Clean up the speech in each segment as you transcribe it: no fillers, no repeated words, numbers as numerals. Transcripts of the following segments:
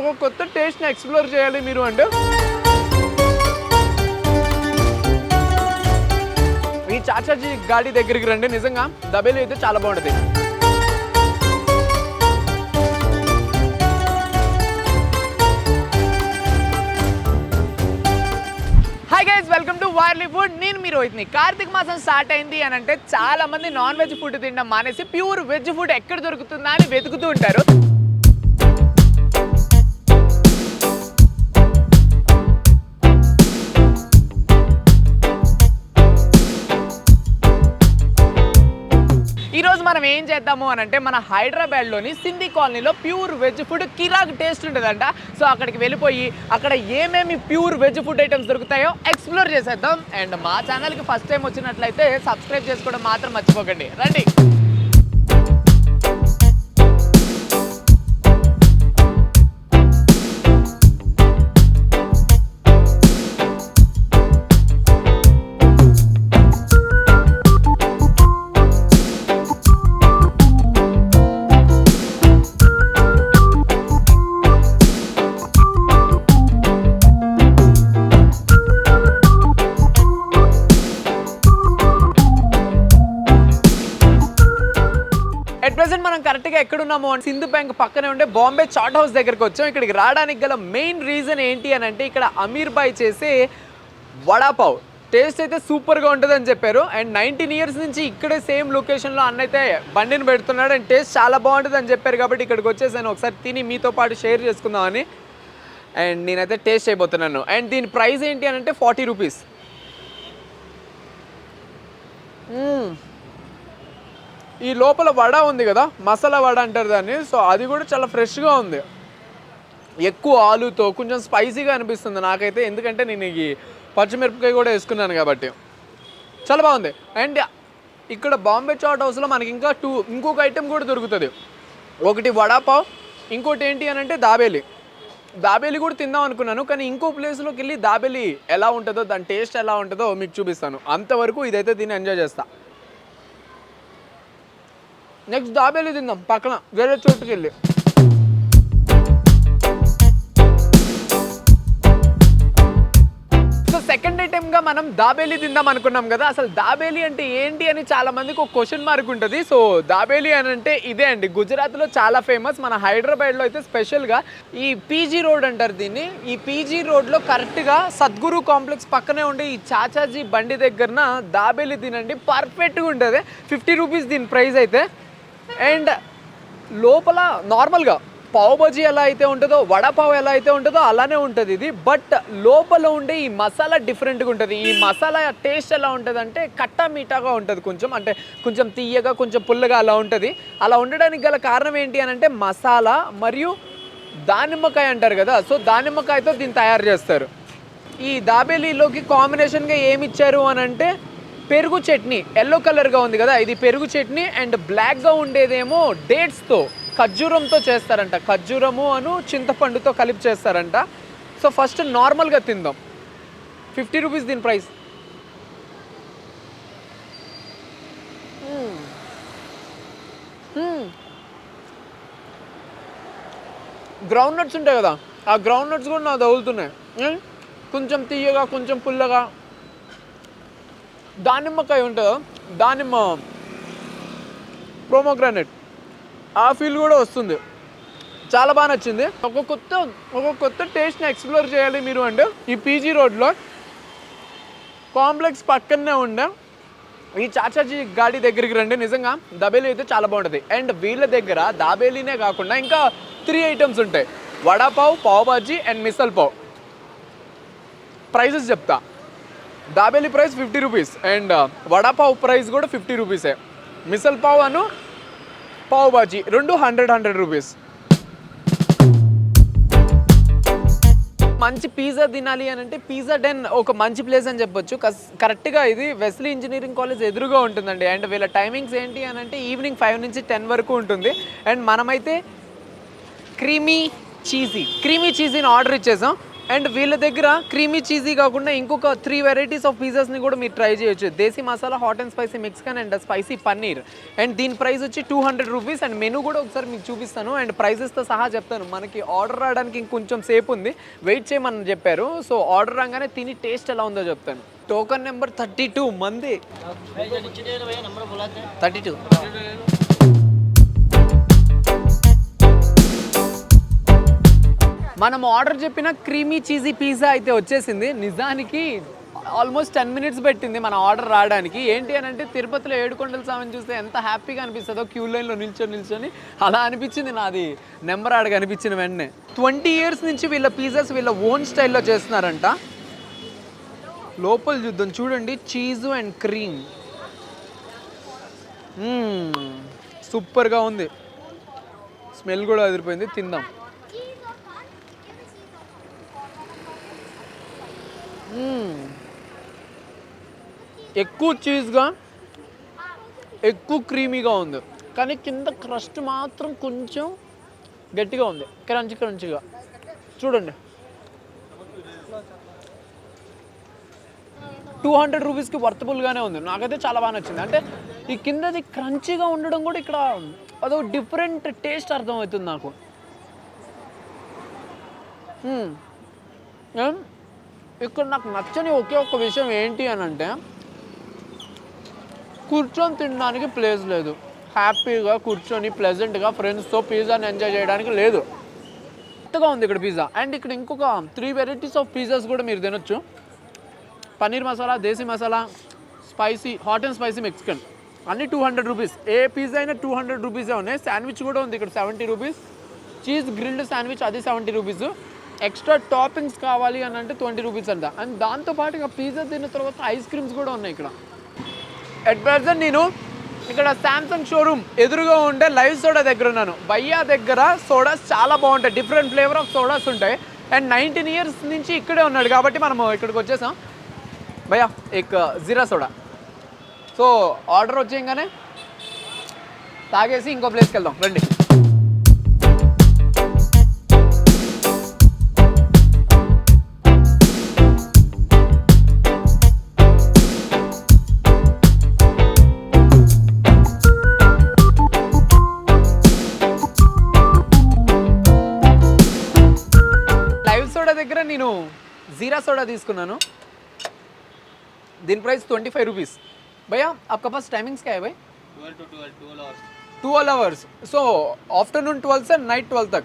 ఒక కొత్త టేస్ట్ని ఎక్స్ప్లోర్ చేయాలి మీరు అంటే ఈ చాచాజీ గాడి దగ్గరికి రండి. నిజంగా దబేలి అయితే చాలా బాగుంటుంది. Hi guys, welcome to Wirely food. నేను మీ రోహిత్ని. కార్తీక మాసం స్టార్ట్ అయింది అని అంటే చాలా మంది నాన్ వెజ్ ఫుడ్ తినడం మానేసి ప్యూర్ వెజ్ ఫుడ్ ఎక్కడ దొరుకుతుందా అని వెతుకుతూ ఉంటారు. ఈరోజు మనం ఏం చేద్దాము అని అంటే మన హైదరాబాద్లోని సింధీ కాలనీలో ప్యూర్ వెజ్ ఫుడ్ కిరాక్ టేస్ట్ ఉంటుందంట. సో అక్కడికి వెళ్ళిపోయి అక్కడ ఏమేమి ప్యూర్ వెజ్ ఫుడ్ ఐటమ్స్ దొరుకుతాయో ఎక్స్ప్లోర్ చేసేద్దాం. అండ్ మా ఛానల్కి ఫస్ట్ టైం వచ్చినట్లయితే సబ్స్క్రైబ్ చేసుకోవడం మాత్రం మర్చిపోకండి. రండి. ప్రెసెంట్ మనం కరెక్ట్గా ఎక్కడున్నాము అంటే సింధు బ్యాంక్ పక్కనే ఉండే బాంబే చాట్ హౌస్ దగ్గరకు వచ్చాం. ఇక్కడికి రావడానికి గల మెయిన్ రీజన్ ఏంటి అని అంటే ఇక్కడ అమీర్ భాయ్ చేసే వడాపావ్ టేస్ట్ అయితే సూపర్గా ఉంటుందని చెప్పారు. అండ్ 19 years నుంచి ఇక్కడే సేమ్ లొకేషన్లో అన్నైతే బండిని పెడుతున్నాడు. అండ్ టేస్ట్ చాలా బాగుంటుంది అని చెప్పారు కాబట్టి ఇక్కడికి వచ్చేసాను. ఒకసారి తిని మీతో పాటు షేర్ చేసుకుందామని. అండ్ నేనైతే టేస్ట్ చేయబోతున్నాను. అండ్ దీని ప్రైస్ ఏంటి అని అంటే 40 రూపీస్. ఈ లోపల వడ ఉంది కదా, మసాలా వడ అంటారు దాన్ని. సో అది కూడా చాలా ఫ్రెష్గా ఉంది. ఎక్కువ ఆలుతో కొంచెం స్పైసీగా అనిపిస్తుంది నాకైతే, ఎందుకంటే నేను ఈ పచ్చిమిరపకాయ కూడా వేసుకున్నాను కాబట్టి చాలా బాగుంది. అండ్ ఇక్కడ బాంబే చాట్ హౌస్లో మనకి ఇంకా ఇంకొక ఐటెం కూడా దొరుకుతుంది. ఒకటి వడాపావ్, ఇంకోటి ఏంటి అని అంటే దాబేలి కూడా తిందాం అనుకున్నాను. కానీ ఇంకో ప్లేస్లోకి వెళ్ళి దాబేలి ఎలా ఉంటుందో, దాని టేస్ట్ ఎలా ఉంటుందో మీకు చూపిస్తాను. అంతవరకు ఇదైతే తిని ఎంజాయ్ చేస్తా. నెక్స్ట్ దాబేలి తిందాం పక్కన వేరే చోటుకి వెళ్ళి. సో సెకండ్ ఐటెంగా మనం దాబేలి తిందాం అనుకున్నాం కదా. అసలు దాబేలి అంటే ఏంటి అని చాలా మందికి ఒక క్వశ్చన్ మార్క్ ఉంటుంది. సో దాబేలి అని అంటే ఇదే అండి. గుజరాత్లో చాలా ఫేమస్. మన హైదరాబాద్లో అయితే స్పెషల్గా ఈ పీజీ రోడ్ అంటారు దీన్ని. ఈ పీజీ రోడ్లో కరెక్ట్గా సద్గురు కాంప్లెక్స్ పక్కనే ఉండే ఈ చాచాజీ బండి దగ్గరన దాబేలి తినండి, పర్ఫెక్ట్గా ఉంటుంది. 50 రూపీస్ దీని ప్రైస్ అయితే. అండ్ లోపల నార్మల్గా పావ్ బజీ ఎలా అయితే ఉంటుందో, వడాపావ్ ఎలా అయితే ఉంటుందో అలానే ఉంటుంది ఇది. బట్ లోపల ఉండే ఈ మసాలా డిఫరెంట్గా ఉంటుంది. ఈ మసాలా టేస్ట్ ఎలా ఉంటుంది అంటే కట్టా మీఠాగా ఉంటుంది. కొంచెం తీయగా, కొంచెం పుల్లగా అలా ఉంటుంది. అలా ఉండడానికి గల కారణం ఏంటి అని అంటే మసాలా మరియు దానిమ్మకాయ అంటారు కదా. సో దానిమ్మకాయతో దీన్ని తయారు చేస్తారు. ఈ దాబేలీలోకి కాంబినేషన్గా ఏమి ఇచ్చారు అని అంటే పెరుగు చట్నీ. ఎల్లో కలర్గా ఉంది కదా, ఇది పెరుగు చట్నీ. అండ్ బ్లాక్గా ఉండేదేమో డేట్స్తో, ఖర్జూరంతో చేస్తారంట. ఖర్జూరము అను చింతపండుతో కలిపి చేస్తారంట. సో ఫస్ట్ నార్మల్గా తిందాం. 50 రూపీస్ దీని ప్రైస్. గ్రౌండ్ నట్స్ ఉంటాయి కదా, ఆ గ్రౌండ్ నట్స్ కూడా నాకు తగులుతున్నాయి. కొంచెం తీయగా, కొంచెం పుల్లగా. దానిమ్మకాయ ఉంటుందా, దానిమ్మ ప్రోమోగ్రానైట్, ఆ ఫీల్ కూడా వస్తుంది. చాలా బాగా నచ్చింది. ఒక కొత్త టేస్ట్ని ఎక్స్ప్లోర్ చేయాలి మీరు అంటే ఈ పీజీ రోడ్లో కాంప్లెక్స్ పక్కనే ఉండే ఈ చాచాజీ గాడి దగ్గరికి రండి. నిజంగా దబేలి అయితే చాలా బాగుంటుంది. అండ్ వీళ్ళ దగ్గర దాబేలీనే కాకుండా ఇంకా 3 ఐటమ్స్ ఉంటాయి. వడాపావ్, పావ్ బాజీ అండ్ మిసల్ పావ్. ప్రైజెస్ చెప్తా. Dabeli price 50 rupees and vada pav price కూడా 50 రూపీసే. మిసల్ పావ్ అను పావ్ బాజీ రెండు 100 రూపీస్. మంచి పిజ్జా తినాలి అని అంటే పిజ్జా డెన్ ఒక మంచి ప్లేస్ అని చెప్పొచ్చు. కరెక్ట్గా ఇది వెస్లీ ఇంజనీరింగ్ కాలేజ్ ఎదురుగా ఉంటుందండి. అండ్ వీళ్ళ టైమింగ్స్ ఏంటి అని అంటే ఈవినింగ్ 5 నుంచి 10 వరకు ఉంటుంది. అండ్ మనమైతే క్రీమీ చీజీని ఆర్డర్ ఇచ్చేసాం. అండ్ వీళ్ళ దగ్గర క్రీమీ చీజీ కాకుండా ఇంకొక 3 వెరైటీస్ ఆఫ్ పిజ్జాస్ని కూడా మీరు ట్రై చేయొచ్చు. Desi masala, hot and spicy Mexican and spicy paneer. And దీని ప్రైస్ వచ్చి 200 రూపీస్. అండ్ మెనూ కూడా ఒకసారి మీకు చూపిస్తాను అండ్ ప్రైజెస్తో సహా చెప్తాను. మనకి ఆర్డర్ రావడానికి ఇంకొంచెం సేపు ఉంది, వెయిట్ చేయమని చెప్పారు. సో ఆర్డర్ రాగానే తిని టేస్ట్ ఎలా ఉందో చెప్తాను. టోకన్ నెంబర్ 32 మంది 32. మనం ఆర్డర్ చెప్పిన క్రీమీ చీజీ పిజ్జా అయితే వచ్చేసింది. నిజానికి ఆల్మోస్ట్ 10 మినిట్స్ పెట్టింది మన ఆర్డర్ రావడానికి. ఏంటి అని అంటే తిరుపతిలో ఏడుకొండల స్వామిని చూస్తే ఎంత హ్యాపీగా అనిపిస్తుందో క్యూ లైన్లో నిల్చొని అలా అనిపించింది. నాది నెంబర్ ఆడ కనిపించిన వెంటనే. 20 ఇయర్స్ నుంచి వీళ్ళ పిజ్జాస్ వీళ్ళ ఓన్ స్టైల్లో చేస్తున్నారంట. లోపల చూద్దాం, చూడండి, చీజు అండ్ క్రీమ్ సూపర్గా ఉంది. స్మెల్ కూడా అదిరిపోయింది. తిందాం. ఎక్కువ చీజ్గా, ఎక్కువ క్రీమీగా ఉంది, కానీ కింద క్రస్ట్ మాత్రం కొంచెం గట్టిగా ఉంది, క్రంచిగా. చూడండి, 200 రూపీస్కి వర్తబుల్గానే ఉంది. నాకైతే చాలా బాగా నచ్చింది. అంటే ఈ కిందది క్రంచిగా ఉండడం కూడా ఇక్కడ అదో డిఫరెంట్ టేస్ట్ అర్థమవుతుంది నాకు. ఇక్కడ నాకు నచ్చని ఒకే ఒక్క విషయం ఏంటి అని అంటే కూర్చొని తినడానికి ప్లేస్ లేదు. హ్యాపీగా కూర్చొని ప్లెజెంట్గా ఫ్రెండ్స్తో పిజ్జాని ఎంజాయ్ చేయడానికి లేదు. కొత్తగా ఉంది ఇక్కడ పిజ్జా. అండ్ ఇక్కడ ఇంకొక 3 వెరైటీస్ ఆఫ్ పిజ్జాస్ కూడా మీరు తినొచ్చు. Paneer masala, desi masala, spicy, hot and spicy Mexican, అన్నీ 200 రూపీస్. ఏ పిజ్జా అయినా 200 రూపీసే ఉన్నాయి. శాండ్విచ్ కూడా ఉంది ఇక్కడ 70 రూపీస్. చీజ్ గ్రిల్డ్ శాండ్విచ్ అది 70 రూపీస్. ఎక్స్ట్రా టాపింగ్స్ కావాలి అని అంటే 20 రూపీస్ అంట. అండ్ దాంతోపాటు ఇక పిజ్జా తిన్న తర్వాత ఐస్ క్రీమ్స్ కూడా ఉన్నాయి ఇక్కడ. అట్ ప్రెజెంట్ నేను ఇక్కడ శాంసంగ్ షోరూమ్ ఎదురుగా ఉండే లైవ్ సోడా దగ్గర ఉన్నాను. భయ్యా దగ్గర సోడాస్ చాలా బాగుంటాయి, డిఫరెంట్ ఫ్లేవర్ ఆఫ్ సోడాస్ ఉంటాయి. అండ్ 19 ఇయర్స్ నుంచి ఇక్కడే ఉన్నాడు కాబట్టి మనం ఇక్కడికి వచ్చేసాం. భయ్యా ఎక్ జీరా సోడా. సో ఆర్డర్ వచ్చేయంగానే తాగేసి ఇంకో ప్లేస్కి వెళ్దాం రండి. దగ్గర నేను జీరా సోడా తీసుకున్నాను. దీని ప్రైస్ 25 రూపీస్. భయ్యా आपका पास टाइमिंग्स क्या है भाई? 12 hours. సో ఆఫ్టర్నూన్ 12 से నైట్ 12 तक.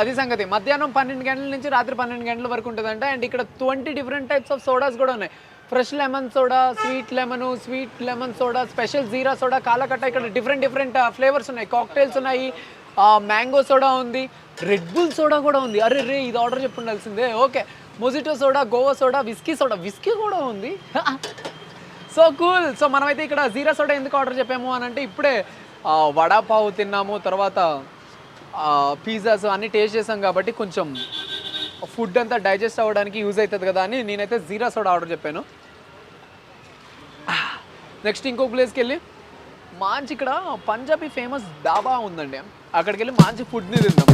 అది సంగతి. మధ్యాహ్నం 12 గంటల నుంచి రాత్రి 12 గంటల వరకు ఉంటుందంట. అండ్ ఇక్కడ 20 డిఫరెంట్ టైప్స్ ఆఫ్ సోడాస్ కూడా ఉన్నాయి. Fresh lemon soda, sweet lemon soda, special jeera soda, kala khatta. ఇక్కడ డిఫరెంట్ ఫ్లేవర్స్ ఉన్నాయి. కాక్టైల్స్ ఉన్నాయి, మ్యాంగో సోడా ఉంది, రెడ్ బుల్ సోడా కూడా ఉంది. అరే రే, ఇది ఆర్డర్ చెప్పుండాల్సిందే. Okay, mojito soda, Goa soda, whisky కూడా ఉంది. So cool. సో మనమైతే ఇక్కడ జీరా సోడా ఎందుకు ఆర్డర్ చెప్పాము అని అంటే ఇప్పుడే వడాపావు తిన్నాము, తర్వాత పిజ్జాస్ అన్నీ టేస్ట్ చేసాం కాబట్టి కొంచెం ఫుడ్ అంతా డైజెస్ట్ అవ్వడానికి యూజ్ అవుతుంది కదా అని నేనైతే జీరా సోడా ఆర్డర్ చెప్పాను. నెక్స్ట్ ఇంకో ప్లేస్కి వెళ్ళి మంచి ఇక్కడ పంజాబీ ఫేమస్ డాబా ఉందండి, అక్కడికి వెళ్ళి మంచి ఫుడ్ని తిందాం.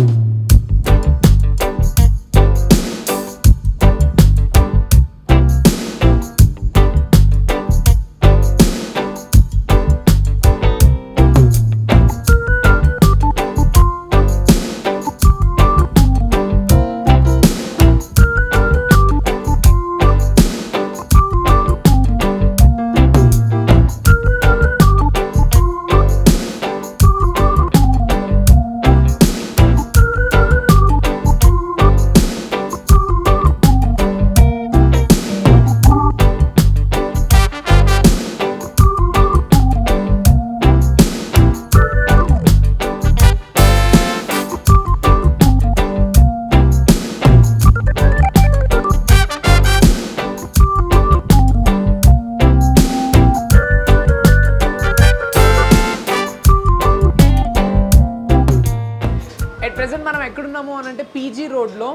ప్రెజెంట్ మనం ఎక్కడున్నాము అని అంటే పీజీ రోడ్లో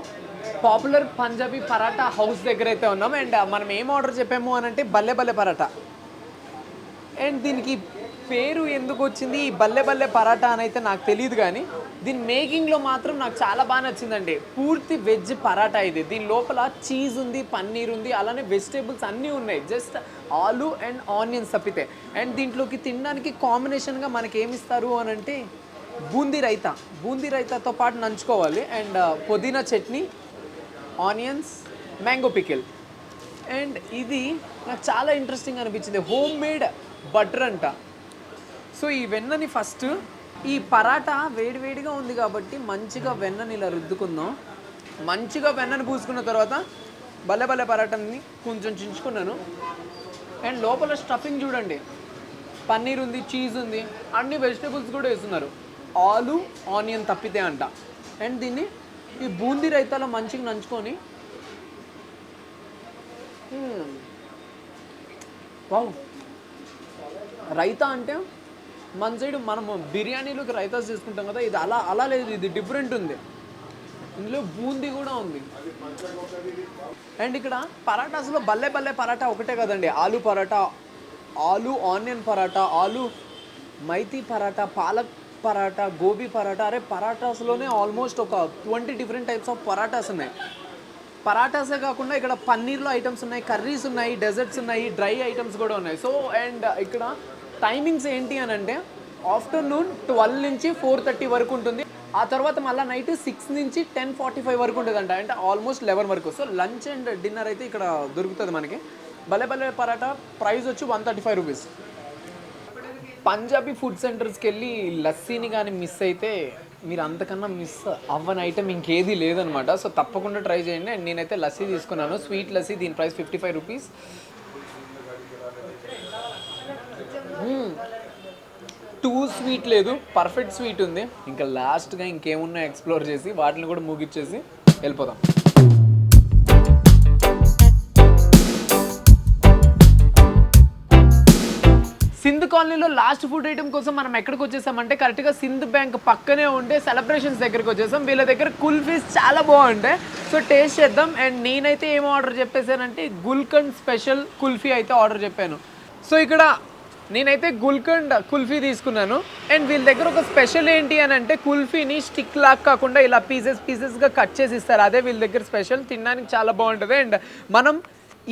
పాపులర్ పంజాబీ పరాటా హౌస్ దగ్గర అయితే ఉన్నాం. అండ్ మనం ఏం ఆర్డర్ చెప్పాము అని అంటే బల్లే పరాటా. అండ్ దీనికి పేరు ఎందుకు వచ్చింది ఈ బల్లె బల్లె పరాటా అని అయితే నాకు తెలియదు, కానీ దీని మేకింగ్లో మాత్రం నాకు చాలా బాగా నచ్చిందండి. పూర్తి వెజ్ పరాటా ఇది. దీని లోపల చీజ్ ఉంది, పన్నీర్ ఉంది, అలానే వెజిటేబుల్స్ అన్నీ ఉన్నాయి. జస్ట్ ఆలు అండ్ ఆనియన్స్ తప్పితే. అండ్ దీంట్లోకి తినడానికి కాంబినేషన్గా మనకి ఏమి ఇస్తారు అని అంటే బూందీ రైతా. బూందీ రైతాతో పాటు నంచుకోవాలి. అండ్ పుదీనా chutney, onions, mango pickle. And ఇది నాకు చాలా ఇంట్రెస్టింగ్ అనిపించింది. హోమ్ మేడ్ బటర్ అంట. సో ఈ వెన్నని ఫస్ట్ ఈ పరాటా వేడివేడిగా ఉంది కాబట్టి మంచిగా వెన్నని ఇలా రుద్దుకుందాం. మంచిగా వెన్నని పూసుకున్న తర్వాత బల్లె బల్లె పరాటాని కొంచెం చించుకున్నాను. అండ్ లోపల స్టఫింగ్ చూడండి, పన్నీర్ ఉంది, చీజ్ ఉంది, అన్ని వెజిటేబుల్స్ కూడా వేస్తున్నారు. ఆలు ఆనియన్ తప్పితే అంట. అండ్ దీన్ని ఈ బూందీ రైతాలో మంచిగా నంచుకొని వావ్. రైతా అంటే మన సైడ్ మనము బిర్యానీలోకి రైతాస్ చేసుకుంటాం కదా, ఇది అలా లేదు, ఇది డిఫరెంట్ ఉంది. ఇందులో బూందీ కూడా ఉంది. అండ్ ఇక్కడ పరాటాస్లో బల్లె బల్లె పరాటా ఒకటే కదండి, ఆలు పరాటా, ఆలు ఆనియన్ పరాటా, ఆలు మైతీ పరాటా, పాలక్ పరాటా, గోబీ పరాటా. అరే పరాటాస్లోనే ఆల్మోస్ట్ ఒక 20 డిఫరెంట్ టైప్స్ ఆఫ్ పరాటాస్ ఉన్నాయి. పరాటాసే కాకుండా ఇక్కడ పన్నీర్లో ఐటమ్స్ ఉన్నాయి, కర్రీస్ ఉన్నాయి, డెజర్ట్స్ ఉన్నాయి, డ్రై ఐటమ్స్ కూడా ఉన్నాయి. సో అండ్ ఇక్కడ టైమింగ్స్ ఏంటి అని అంటే ఆఫ్టర్నూన్ 12 నుంచి 4:30 వరకు ఉంటుంది. ఆ తర్వాత మళ్ళీ నైట్ 6 నుంచి 10:45 వరకు ఉంటుంది అంట. అంటే ఆల్మోస్ట్ 11 వరకు. సో లంచ్ అండ్ డిన్నర్ అయితే ఇక్కడ దొరుకుతుంది మనకి. భలే భలే పరాటా ప్రైస్ వచ్చి 135 రూపీస్. పంజాబీ ఫుడ్ సెంటర్స్కి వెళ్ళి లస్సీని కానీ మిస్ అయితే మీరు అంతకన్నా మిస్ అవ్వని ఐటమ్ ఇంకేది లేదనమాట. సో తప్పకుండా ట్రై చేయండి. అండ్ నేనైతే లస్సీ తీసుకున్నాను, స్వీట్ లస్సీ. దీని ప్రైస్ 55 రూపీస్. టూ స్వీట్ లేదు, పర్ఫెక్ట్ స్వీట్ ఉంది. ఇంకా లాస్ట్గా ఇంకేమున్నా ఎక్స్ప్లోర్ చేసి వాటిని కూడా ముగిచ్చేసి వెళ్ళిపోదాం. సింధ్ కాలనీలో లాస్ట్ ఫుడ్ ఐటమ్ కోసం మనం ఎక్కడికి వచ్చేసామంటే కరెక్ట్గా సింధ్ బ్యాంక్ పక్కనే ఉండే సెలబ్రేషన్స్ దగ్గరికి వచ్చేసాం. వీళ్ళ దగ్గర కుల్ఫీస్ చాలా బాగుంటాయి. సో టేస్ట్ చేద్దాం. అండ్ నేనైతే ఏం ఆర్డర్ చెప్పేసానంటే గుల్కండ్ స్పెషల్ కుల్ఫీ అయితే ఆర్డర్ చెప్పాను. సో ఇక్కడ నేనైతే గుల్కండ్ కుల్ఫీ తీసుకున్నాను. అండ్ వీళ్ళ దగ్గర ఒక స్పెషల్ ఏంటి అని అంటే కుల్ఫీని స్టిక్ లాగా కాకుండా ఇలా పీసెస్గా కట్ చేసి ఇస్తారు. అదే వీళ్ళ దగ్గర స్పెషల్. తినడానికి చాలా బాగుంటుంది. అండ్ మనం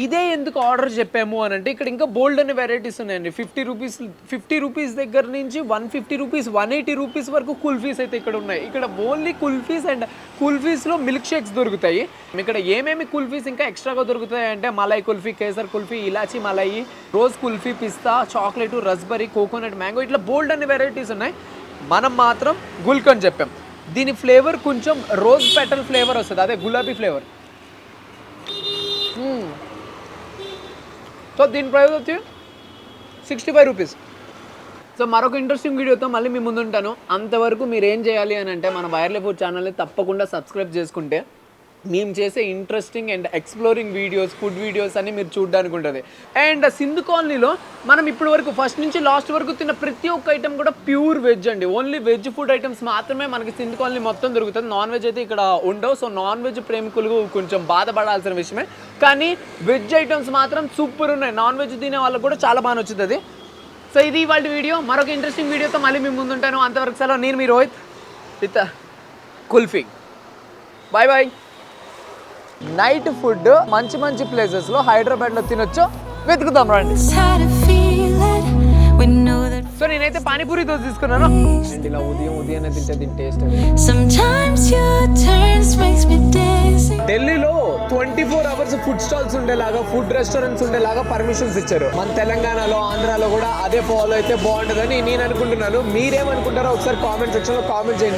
ఇదే ఎందుకు ఆర్డర్ చెప్పాము అని అంటే ఇక్కడ ఇంకా బోల్డ్ అనే వెరైటీస్ ఉన్నాయండి. 50 రూపీస్ దగ్గర నుంచి 150 రూపీస్, 180 రూపీస్ వరకు కుల్ఫీస్ అయితే ఇక్కడ ఉన్నాయి. ఇక్కడ ఓన్లీ కుల్ఫీస్ అండ్ కుల్ఫీస్లో మిల్క్ షేక్స్ దొరుకుతాయి. ఇక్కడ ఏమేమి కుల్ఫీస్ ఇంకా ఎక్స్ట్రాగా దొరుకుతాయి అంటే malai kulfi, kesar kulfi, elaichi malai, rose kulfi, pista, chocolate, raspberry, coconut, mango, ఇట్లా బోల్డ్ అనే వెరైటీస్ ఉన్నాయి. మనం మాత్రం గుల్కండ్ చెప్పాం. దీని ఫ్లేవర్ కొంచెం రోజ్ పెటల్ ఫ్లేవర్ వస్తుంది, అదే గులాబీ ఫ్లేవర్. సో దీని ప్రైస్ వచ్చి 65 రూపీస్. సో మరొక ఇంట్రెస్టింగ్ వీడియోతో మళ్ళీ మీ ముందు ఉంటాను. అంతవరకు మీరు ఏం చేయాలి అని అంటే మన వైర్లీ ఫుడ్ ఛానల్ని తప్పకుండా సబ్స్క్రైబ్ చేసుకుంటే మేము చేసే interesting and exploring videos, food videos అన్ని మీరు చూడడానికి ఉంటుంది. అండ్ సింధు కాలనీలో మనం ఇప్పటి వరకు ఫస్ట్ నుంచి లాస్ట్ వరకు తిన్న ప్రతి ఒక్క ఐటమ్ కూడా ప్యూర్ వెజ్ అండి. ఓన్లీ వెజ్ ఫుడ్ ఐటమ్స్ మాత్రమే మనకి సింధు కాలనీ మొత్తం దొరుకుతుంది. నాన్ వెజ్ అయితే ఇక్కడ ఉండవు. సో నాన్ వెజ్ ప్రేమికులు కొంచెం బాధపడాల్సిన విషయమే. కానీ వెజ్ ఐటమ్స్ మాత్రం సూపర్ ఉన్నాయి. నాన్ వెజ్ తినే వాళ్ళకి కూడా చాలా బాగా నచ్చుతుంది. సో ఇది ఇవాళ వీడియో. మరొక ఇంట్రెస్టింగ్ వీడియోతో మళ్ళీ మీ ముందు ఉంటాను. అంతవరకు సెలవు. నేను మీ Rohit with kulfi. Bye bye. Night food మంచి మంచి ప్లేసెస్లో హైదరాబాద్లో తినొచ్చు, వెతుకుతాం రండి. సో నేనైతే పానీపూరి దోశ తీసుకున్నాను. అండ్ ఇలా ఉదయం తింటే దీని టేస్ట్ ఢిల్లీలో 24 అవర్స్ ఫుడ్ స్టాల్స్ ఉండేలాగా, ఫుడ్ రెస్టారెంట్స్ ఉండేలాగా పర్మిషన్స్ ఇచ్చారు. మన తెలంగాణలో, ఆంధ్రాలో కూడా అదే ఫాలో అయితే బాగుంటుందని నేను అనుకుంటున్నాను. మీరేమనుకుంటారో ఒకసారి కామెంట్ సెక్షన్లో కామెంట్ చేయండి.